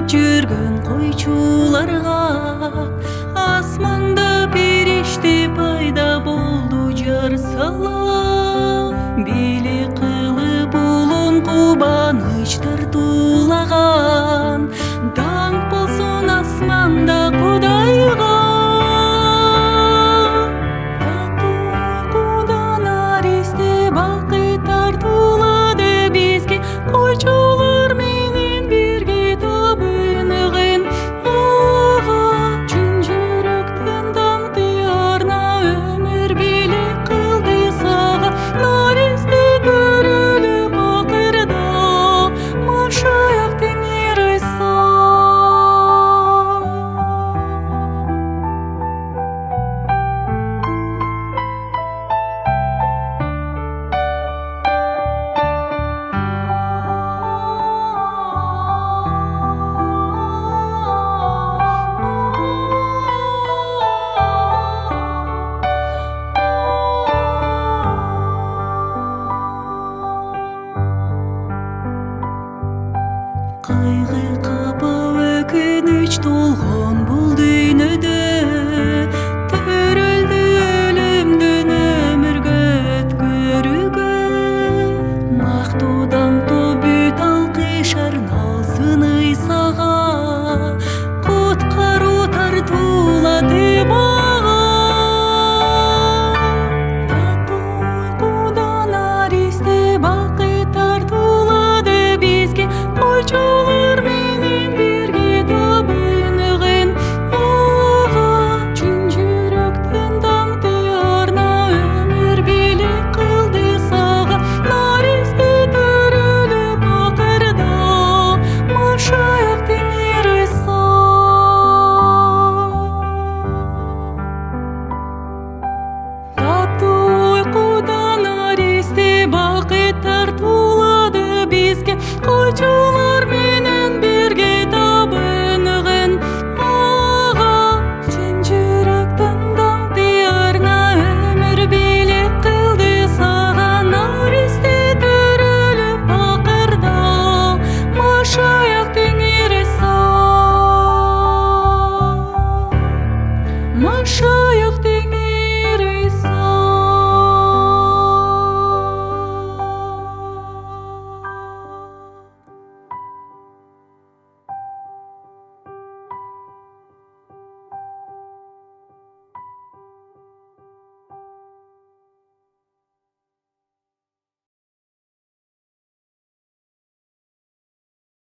жүргөн койчуларга асманда периште пайда болду жар салам. Бийлик кылып улун кубанычтар туулаган, даңк болсун асманда Кудайга. Татуу аристе бакыттар туулады бизге, койчулар менен бирге табынгын ага. Чын жүрөктөн даңкты арна өмүр бийлик кылды сага. Наристе көрүлүп акырда машаяк теңир Ыйса. Кайгы капа өкүнүч толгон